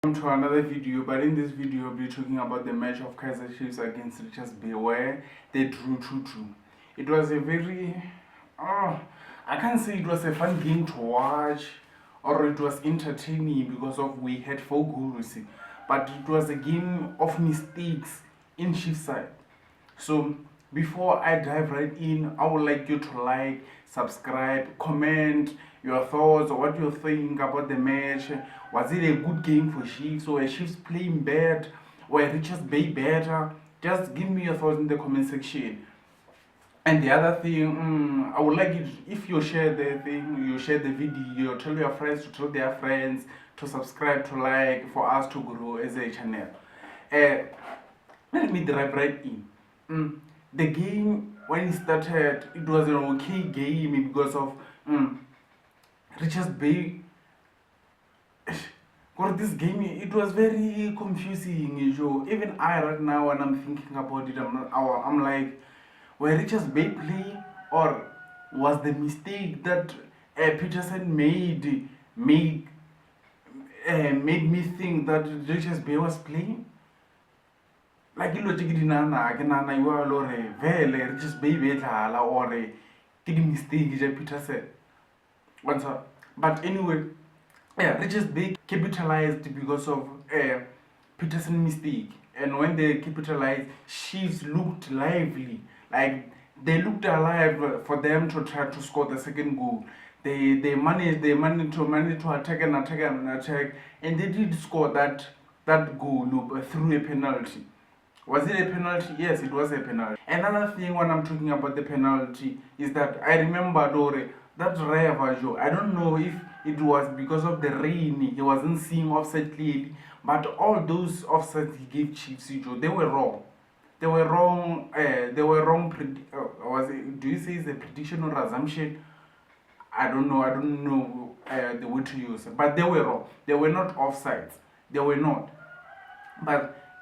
Welcome to another video, but in this video we'll be talking about the match of Kaizer Chiefs against Richards Bay where they drew 2-2. It was a very, I can't say it was a fun game to watch or it was entertaining because of we had 4 goals, but it was a game of mistakes in Chiefs side. So before I dive right in, I would like you to like, subscribe, comment your thoughts or what you think about the match. Was it a good game for Chiefs, or a Chiefs playing bad, or a Richards Bay better? Just give me your thoughts in the comment section. And the other thing, I would like it if you share the thing, you share the video, tell your friends to tell their friends, to subscribe, to like, for us to grow as a channel. Let me dive right in. The game, when it started, it was an okay game because of Richards Bay. For this game, it was very confusing. Even I right now, when I'm thinking about it, I'm like, were Richards Bay play, or was the mistake that Paterson made me think that Richards Bay was playing? Like logic dinana kenana you are lore vele Richards Bay betala or ke di mistake ja Paterson. But anyway, Richards Bay capitalized because of Paterson mistake, and when they capitalized, Chiefs looked lively, like they looked alive for them to try to score the second goal. They managed to attack and attack, and they did score that goal through a penalty. Was it a penalty? Yes, it was a penalty. Another thing when I'm talking about the penalty is that I remember Dore, that Raya, I don't know if it was because of the rain, he wasn't seeing offside clearly, but all those offsides he gave Chiefs, they were wrong. They were wrong. Was it, do you say it's a prediction or assumption? I don't know the word to use, but they were wrong. They were not offsides. They were not.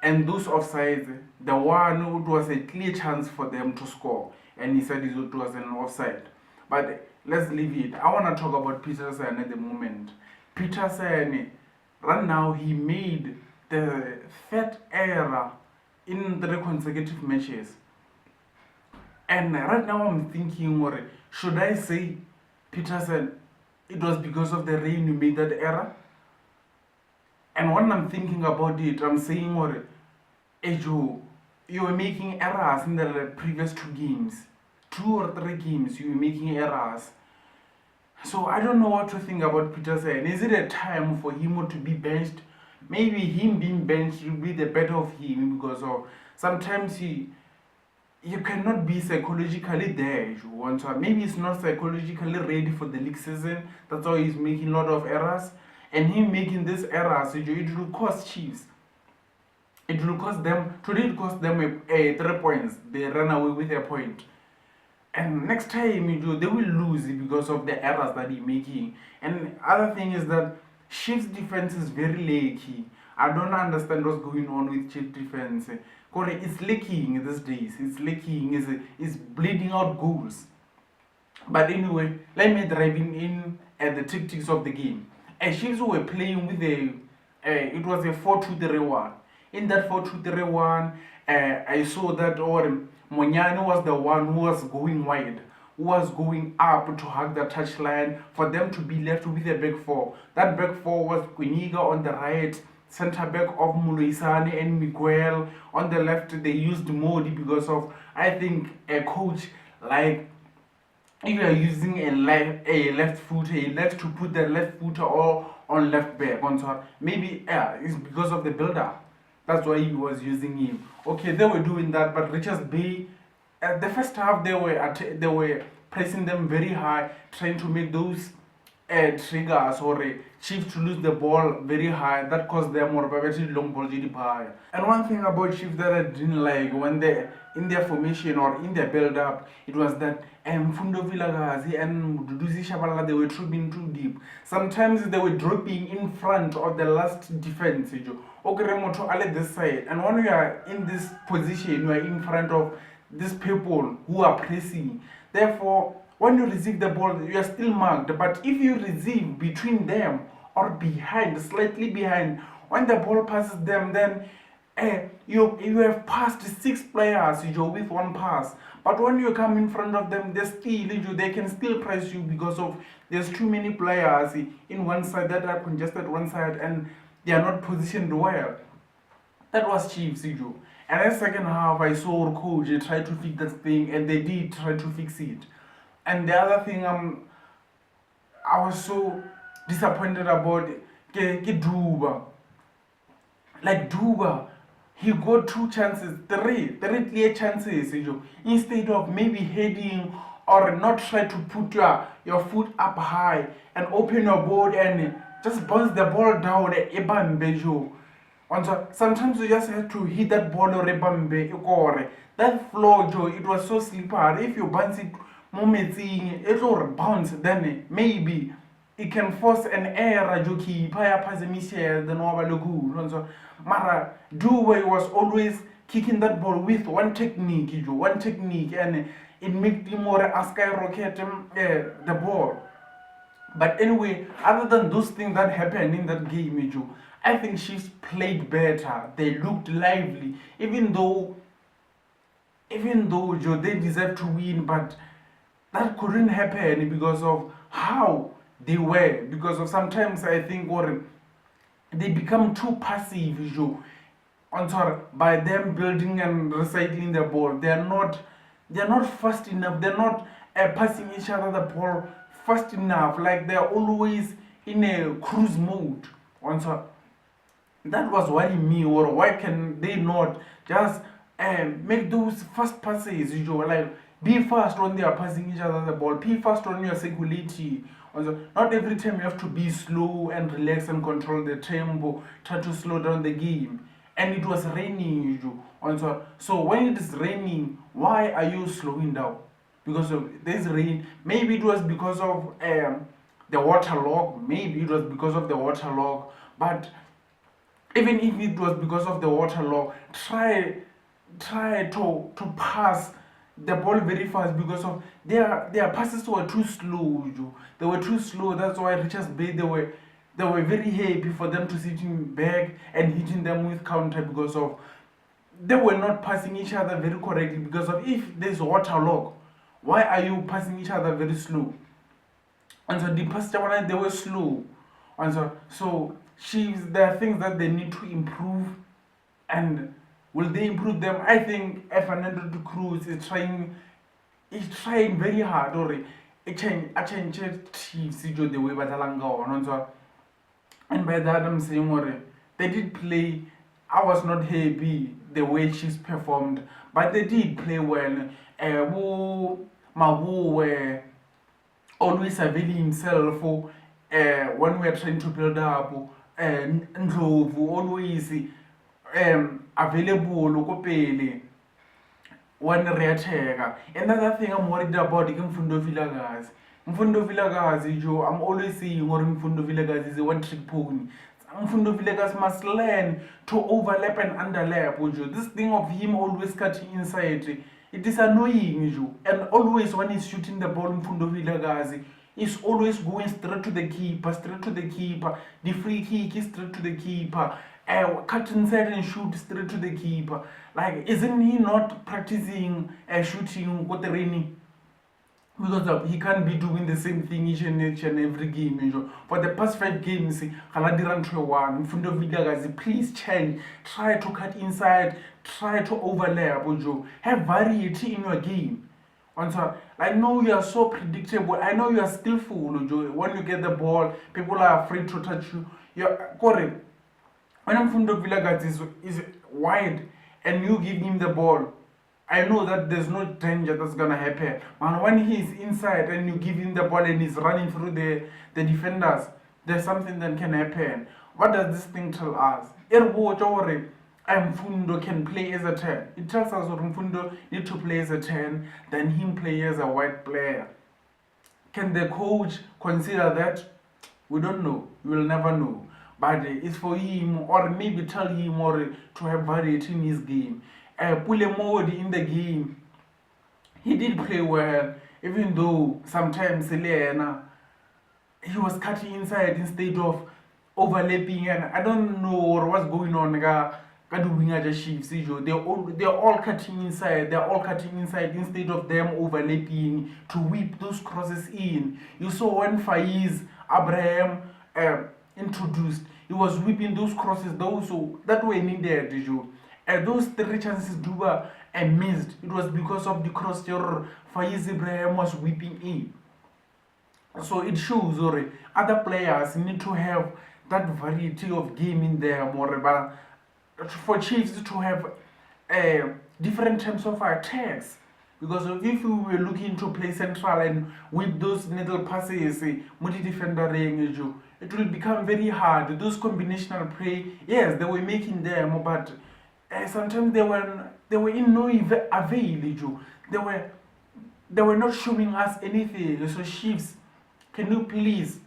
And those offsides, the one it was a clear chance for them to score, and he said it was an offside. But let's leave it. I want to talk about Paterson at the moment. Paterson, right now, he made the third error in 3 consecutive matches. And right now I'm thinking, should I say, Paterson, it was because of the rain you made that error? And when I'm thinking about it, I'm saying, Ejo, you were making errors in the previous 2 games. 2 or 3 games, you were making errors. So I don't know what to think about Paterson. Is it a time for him to be benched? Maybe him being benched will be the better of him, because of sometimes you cannot be psychologically there if you want to. Maybe he's not psychologically ready for the league season. That's why he's making a lot of errors. And him making these errors, it will cost Chiefs. It will cost them. Today it cost them 3 points. They ran away with a point. And next time they will lose because of the errors that he's making. And other thing is that Chiefs defense is very lacky. I don't understand what's going on with Chiefs defense. It's lacking these days. It's lacking. It's bleeding out goals. But anyway, let me dive in at the tactics of the game. Chiefs were playing with it was a 4-2-3-1. In that 4-2-3-1, I saw that Monyane was the one who was going wide, who was going up to hug the touchline for them to be left with a back four. That back four was Quiniga on the right, centre back of Muluisane and Miguel. On the left, they used Modi because of, I think, a coach like, if you are using a left footer, he likes to put the left footer or on left back. Maybe it's because of the build-up. That's why he was using him. Okay, they were doing that, but Richards Bay, at the first half, they were pressing them very high, trying to make those triggers or Chiefs to lose the ball very high. That caused them more long ball high. And one thing about Chiefs that I didn't like when they in their formation or in their build-up, it was that Mfundo Vilakazi and Duduzi Shabalala, they were trooping too deep. Sometimes they were dropping in front of the last defense. Okeremoto Ale this side. And when you are in this position, you are in front of these people who are pressing. Therefore, when you receive the ball, you are still marked. But if you receive between them or behind, slightly behind, When the ball passes them, then you have passed 6 players with one pass. But when you come in front of them, they can still press you because of there's too many players in one side that are congested one side and they are not positioned well. That was Chiefs, And then second half, I saw coach try to fix that thing, and they did try to fix it. And the other thing I was so disappointed about Duba. Like Duba, he got 2 chances, three clear chances, instead of maybe heading or not try to put your foot up high and open your board and just bounce the ball down. Sometimes you just have to hit that ball or that floor, Joe, it was so slippery. If you bounce it it will bounce, then maybe it can force an error Mara Duwe was always kicking that ball with one technique, and it made him more skyrocket the ball. But anyway, other than those things that happened in that game, I think she's played better. They looked lively, even though Joe, they deserve to win, but that couldn't happen because of how they were. Because of sometimes I think they become too passive, Joe. By them building and recycling the ball, they're not fast enough. They're not passing each other the ball fast enough. Like they're always in a cruise mode. That was worrying me. Or why can they not just make those fast passes? Like be fast when they are passing each other the ball. Be fast on your circularity. Not every time you have to be slow and relax and control the tempo. Try to slow down the game. And it was raining, so when it is raining, why are you slowing down? Because of this rain. Maybe it was because of the waterlog. Maybe it was because of the waterlog. But even if it was because of the waterlog, try to pass the ball very fast, because of their passes were too slow. They were too slow. That's why Richards Bay, they were very happy for them to sit him back and hitting them with counter, because of they were not passing each other very correctly. Because of if there's waterlog, why are you passing each other very slow? And so the pass they were slow. And so there are things that they need to improve. And will they improve them? I think Fernando de Cruz is trying very hard. Or a change Chiefs the way Batalanga. And by that I'm saying they did play. I was not happy the way she's performed, but they did play well. Mabu were always availing himself when we are trying to build up. Ndlovu always available lokopele when reattacka. Another thing I'm worried about is Mfundo Vilakazi. Mfundo Vilakazi, Joe, I'm always saying Mfundo Vilakazi is a one-trick pony. Mfundo Vilakazi must learn to overlap and underlap, Joe. This thing of him always cutting inside, it is annoying, Joe. And always when he's shooting the ball, Mfundo Vilakazi is always going straight to the keeper. The free kick is straight to the keeper. Cut inside and shoot straight to the keeper. Like, isn't he not practicing shooting with the raining? Because he can't be doing the same thing each and every game. For the past 5 games, Mfundo Vilakazi, please change. Try to cut inside. Try to overlap. Have variety in your game. I know you are so predictable. I know you are skillful. When you get the ball, people are afraid to touch you. You're correct. When Mfundo Vilakazi is wide and you give him the ball, I know that there's no danger that's gonna happen. And when he's inside and you give him the ball and he's running through the defenders, there's something that can happen. What does this thing tell us? Mfundo can play as a 10. It tells us that Mfundo need to play as a 10, then him play as a wide player. Can the coach consider that? We don't know. We will never know. But it's for him, or maybe tell him or to have variety in his game. Pulemodi in the game, he did play well, even though sometimes he was cutting inside instead of overlapping, and I don't know what's going on. Ka the winger just shifts, they're all cutting inside. They're all cutting inside instead of them overlapping to whip those crosses in. You saw when Faiz Abraham introduced, he was whipping those crosses. Those so that were needed, and those three chances Duba and missed. It was because of the cross your Faiz Ibrahim was whipping in. So it shows or other players need to have that variety of game in there more, but for Chiefs to have different types of attacks. Because if we were looking to play central and with those little passes, multi defender, it will become very hard. Those combinational play, yes, they were making them, but sometimes they were in no avail. They were not showing us anything. So Chiefs, can you please,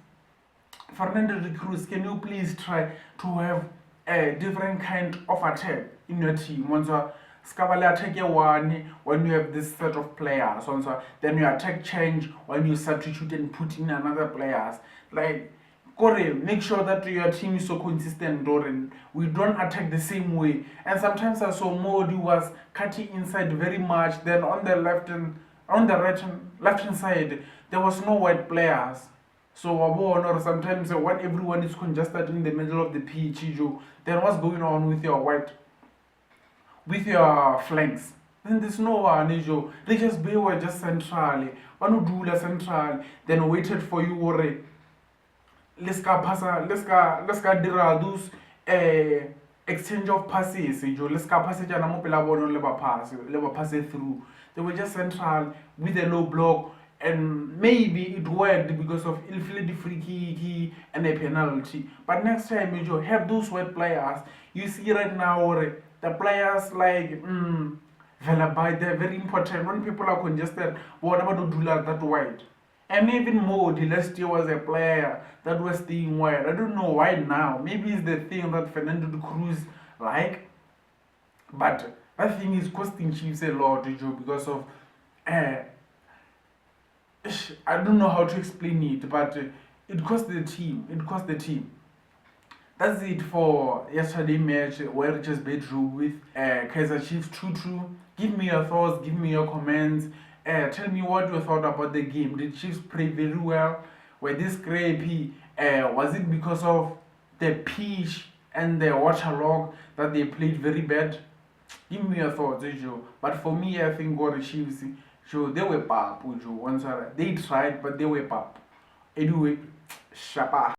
Fernando de Cruz, can you please try to have a different kind of attack in your team? Once Scavale attack one when you have this set of players, then you attack change when you substitute and put in another players. Like Corey, make sure that your team is so consistent, Doran. We don't attack the same way. And sometimes I saw Modi was cutting inside very much. Then on the left hand side, there was no white players. So or sometimes when everyone is congested in the middle of the pitch, then what's going on with your flanks? Then there's no one, They just were just centrally. One who do la central, then waited for you or let's go dira those exchange of passes, let's go pass it and pass it through. They were just central with a low block, and maybe it worked because of inflated free kick and a penalty. But next time you have those white players, you see right now the players like Vilakazi, they're very important. When people are congested, what about to do like that white? And even Modi last year was a player that was staying white. I don't know why now. Maybe it's the thing that Fernando de Cruz like, but that thing is costing Chiefs a lot, because of I don't know how to explain it, but it cost the team. It cost the team. That's it for yesterday match where it just drew with Kaizer Chiefs 2-2. Give me your thoughts, give me your comments. Tell me what you thought about the game. Did Chiefs play very well? Were they scrappy? Was it because of the pitch and the waterlog that they played very bad? Give me your thoughts, Joe. But for me, I think what the Chiefs, they were pop, Joe. They tried, but they were pop. Anyway, Shapa.